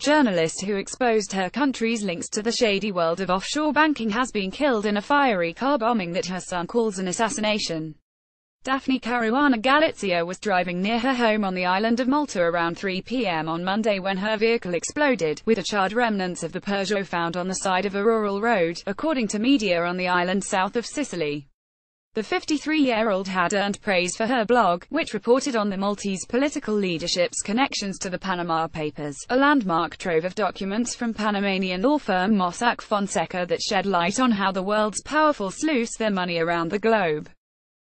journalist who exposed her country's links to the shady world of offshore banking, has been killed in a fiery car bombing that her son calls an assassination. Daphne Caruana Galizia was driving near her home on the island of Malta around 3 p.m. on Monday when her vehicle exploded, with the charred remnants of the Peugeot found on the side of a rural road, according to media on the island south of Sicily. The 53-year-old had earned praise for her blog, which reported on the Maltese political leadership's connections to the Panama Papers, a landmark trove of documents from Panamanian law firm Mossack Fonseca that shed light on how the world's powerful sluice their money around the globe.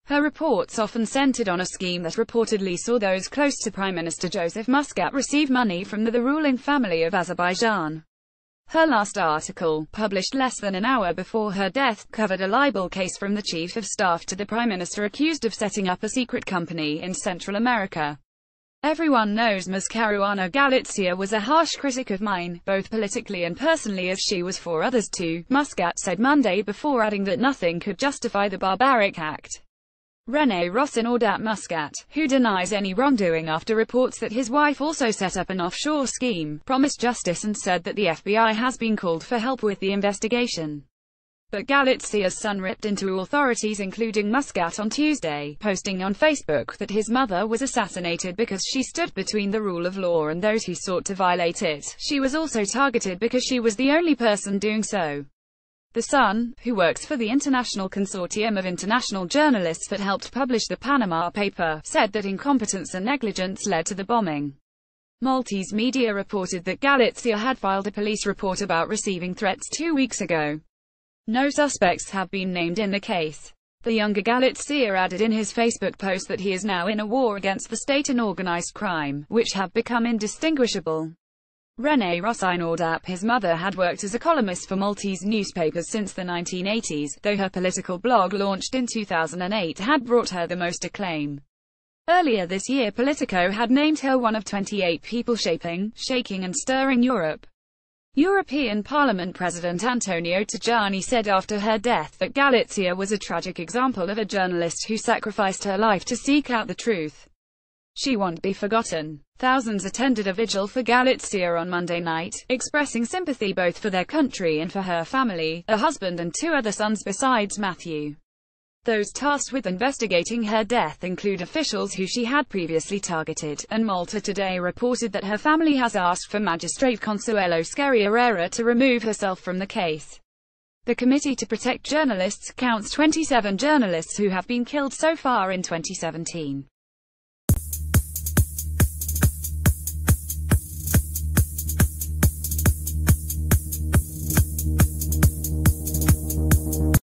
Her reports often centered on a scheme that reportedly saw those close to Prime Minister Joseph Muscat receive money from the ruling family of Azerbaijan. Her last article, published less than an hour before her death, covered a libel case from the chief of staff to the Prime Minister accused of setting up a secret company in Central America. Everyone knows Ms. Caruana Galizia was a harsh critic of mine, both politically and personally, as she was for others too, Muscat said Monday, before adding that nothing could justify the barbaric act. René Rossinaudap Muscat, who denies any wrongdoing after reports that his wife also set up an offshore scheme, promised justice and said that the FBI has been called for help with the investigation. But Galizia's son ripped into authorities, including Muscat, on Tuesday, posting on Facebook that his mother was assassinated because she stood between the rule of law and those who sought to violate it. She was also targeted because she was the only person doing so. The Sun, who works for the International Consortium of International Journalists that helped publish the Panama paper, said that incompetence and negligence led to the bombing. Maltese media reported that Galizia had filed a police report about receiving threats 2 weeks ago. No suspects have been named in the case. The younger Galizia added in his Facebook post that he is now in a war against the state and organized crime, which have become indistinguishable. René Rossinaudap, his mother, had worked as a columnist for Maltese newspapers since the 1980s, though her political blog, launched in 2008, had brought her the most acclaim. Earlier this year, Politico had named her one of 28 people shaking and stirring Europe. European Parliament President Antonio Tajani said after her death that Galizia was a tragic example of a journalist who sacrificed her life to seek out the truth. She won't be forgotten. Thousands attended a vigil for Galizia on Monday night, expressing sympathy both for their country and for her family, a husband and 2 other sons besides Matthew. Those tasked with investigating her death include officials who she had previously targeted, and Malta Today reported that her family has asked for Magistrate Consuelo Scerriera to remove herself from the case. The Committee to Protect Journalists counts 27 journalists who have been killed so far in 2017.